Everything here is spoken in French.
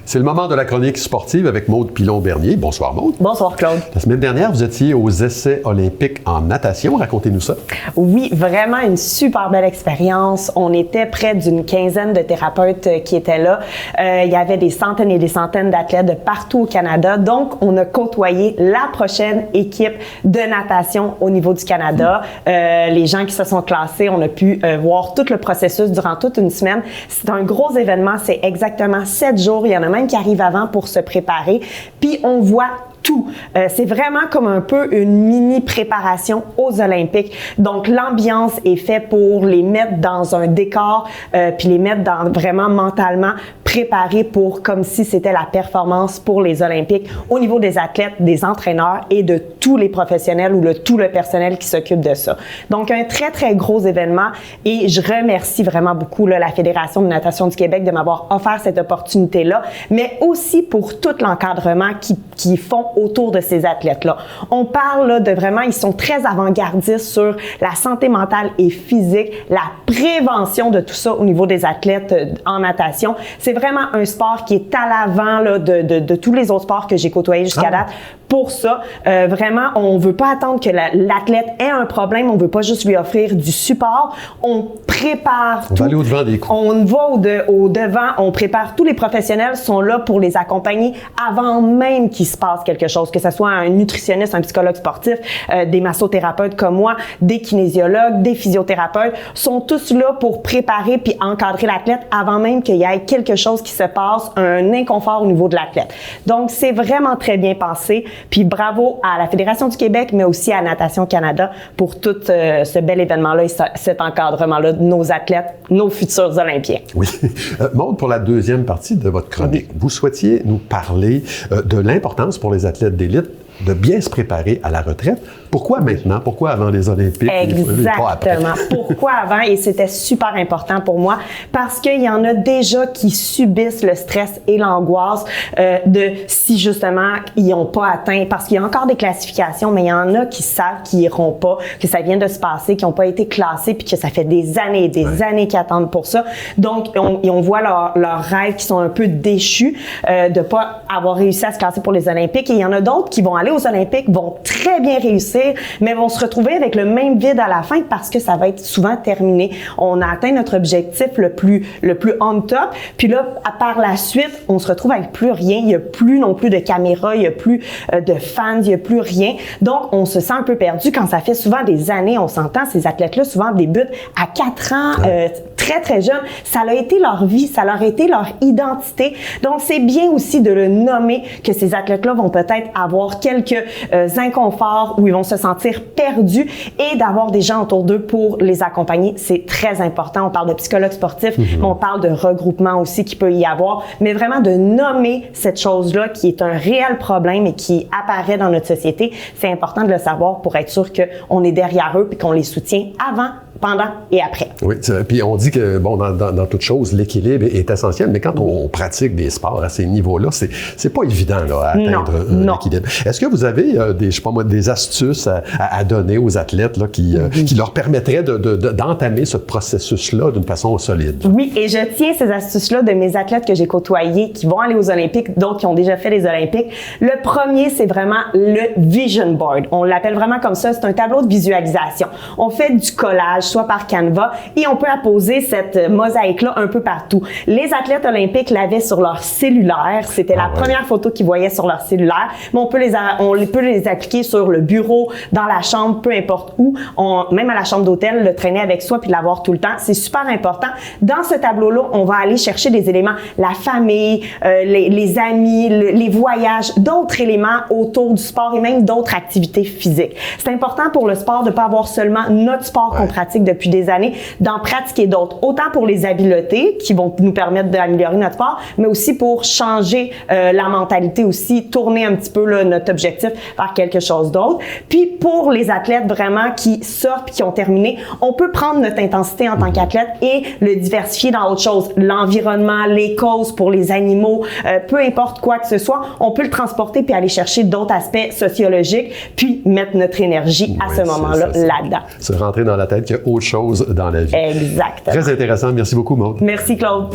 C'est le moment de la chronique sportive avec Maude Pilon-Bernier. Bonsoir Maude. Bonsoir Claude. La semaine dernière, vous étiez aux essais olympiques en natation. Racontez-nous ça. Oui, vraiment une super belle expérience. On était près d'une quinzaine de thérapeutes qui étaient là. Il y avait des centaines et des centaines d'athlètes de partout au Canada. Donc, on a côtoyé la prochaine équipe de natation au niveau du Canada. Les gens qui se sont classés, on a pu voir tout le processus durant toute une semaine. C'est un gros événement. C'est exactement 7 jours. Il y en a même qui arrivent avant pour se préparer. Puis, on voit tout. C'est vraiment comme un peu une mini préparation aux Olympiques. Donc, l'ambiance est faite pour les mettre dans un décor, puis les mettre dans vraiment mentalement préparés pour comme si c'était la performance pour les Olympiques au niveau des athlètes, des entraîneurs et de tous les professionnels ou tout le personnel qui s'occupe de ça. Donc, un très, très gros événement et je remercie vraiment beaucoup la Fédération de natation du Québec de m'avoir offert cette opportunité-là, mais aussi pour tout l'encadrement qui font autour de ces athlètes-là. On parle là, de vraiment, ils sont très avant-gardistes sur la santé mentale et physique, la prévention de tout ça au niveau des athlètes en natation. C'est vraiment un sport qui est à l'avant là, de tous les autres sports que j'ai côtoyés jusqu'à date. Pour ça, vraiment, on veut pas attendre que l'athlète ait un problème, on veut pas juste lui offrir du support, on prépare tout. On va aller au-devant des coups. On va au-devant, on prépare, tous les professionnels sont là pour les accompagner avant même qu'il se passe quelque chose, que ce soit un nutritionniste, un psychologue sportif, des massothérapeutes comme moi, des kinésiologues, des physiothérapeutes, sont tous là pour préparer puis encadrer l'athlète avant même qu'il y ait quelque chose qui se passe, un inconfort au niveau de l'athlète. Donc, c'est vraiment très bien pensé. Puis bravo à la Fédération du Québec, mais aussi à Natation Canada pour tout ce bel événement-là et cet encadrement-là de nos athlètes, nos futurs Olympiens. Oui. Maude, pour la deuxième partie de votre chronique, vous souhaitiez nous parler de l'importance pour les athlètes d'élite de bien se préparer à la retraite. Pourquoi maintenant? Pourquoi avant les Olympiques? Exactement. Pourquoi avant? Et c'était super important pour moi parce qu'il y en a déjà qui subissent le stress et l'angoisse de si justement ils n'ont pas atteint, parce qu'il y a encore des classifications, mais il y en a qui savent qu'ils n'iront pas, que ça vient de se passer, qui n'ont pas été classés puis que ça fait des années et des années qu'ils attendent pour ça. Donc, on voit leurs rêves qui sont un peu déchus de pas avoir réussi à se classer pour les Olympiques. Et il y en a d'autres qui vont aller aux Olympiques, vont très bien réussir, mais vont se retrouver avec le même vide à la fin parce que ça va être souvent terminé. On a atteint notre objectif le plus on top, puis là, par la suite, on se retrouve avec plus rien. Il n'y a plus non plus de caméras, il n'y a plus de fans, il n'y a plus rien. Donc, on se sent un peu perdu quand ça fait souvent des années, on s'entend, ces athlètes-là souvent débutent à 4 ans, très, très jeunes. Ça a été leur vie, ça leur a été leur identité. Donc, c'est bien aussi de le nommer que ces athlètes-là vont peut-être avoir quelques inconforts où ils vont se sentir perdus et d'avoir des gens autour d'eux pour les accompagner. C'est très important. On parle de psychologue sportif, mais on parle de regroupement aussi qu'il peut y avoir, mais vraiment de nommer cette chose-là qui est un réel problème et qui apparaît dans notre société. C'est important de le savoir pour être sûr qu'on est derrière eux et qu'on les soutient avant, pendant et après. Oui, puis on dit que, bon, dans toute chose, l'équilibre est essentiel, mais quand on pratique des sports à ces niveaux-là, c'est pas évident là, à atteindre l'équilibre. Est-ce que vous avez des astuces à donner aux athlètes là, qui leur permettraient d'entamer ce processus-là d'une façon solide? Oui, et je tiens ces astuces-là de mes athlètes que j'ai côtoyés, qui vont aller aux Olympiques, d'autres qui ont déjà fait les Olympiques. Le premier, c'est vraiment le vision board. On l'appelle vraiment comme ça. C'est un tableau de visualisation. On fait du collage, soit par Canva, et on peut apposer cette mosaïque-là un peu partout. Les athlètes olympiques l'avaient sur leur cellulaire. C'était la première photo qu'ils voyaient sur leur cellulaire. Mais on peut les appliquer sur le bureau, dans la chambre, peu importe où. Même à la chambre d'hôtel, le traîner avec soi puis l'avoir tout le temps. C'est super important. Dans ce tableau-là, on va aller chercher des éléments, la famille, les amis, les voyages, d'autres éléments autour du sport et même d'autres activités physiques. C'est important pour le sport de ne pas avoir seulement notre sport qu'on pratique depuis des années, d'en pratiquer d'autres. Autant pour les habiletés qui vont nous permettre d'améliorer notre sport, mais aussi pour changer la mentalité aussi, tourner un petit peu là, notre objectif vers quelque chose d'autre. Puis pour les athlètes vraiment qui sortent et qui ont terminé, on peut prendre notre intensité en tant qu'athlète et le diversifier dans autre chose. L'environnement, les causes pour les animaux, peu importe quoi que ce soit, on peut le transporter puis aller chercher d'autres aspects sociologiques puis mettre notre énergie à ce moment-là là-dedans. Se rentrer dans la tête qu'il y a autre chose dans la vie. Exactement. Très intéressant. Merci beaucoup, Maude. Merci, Claude.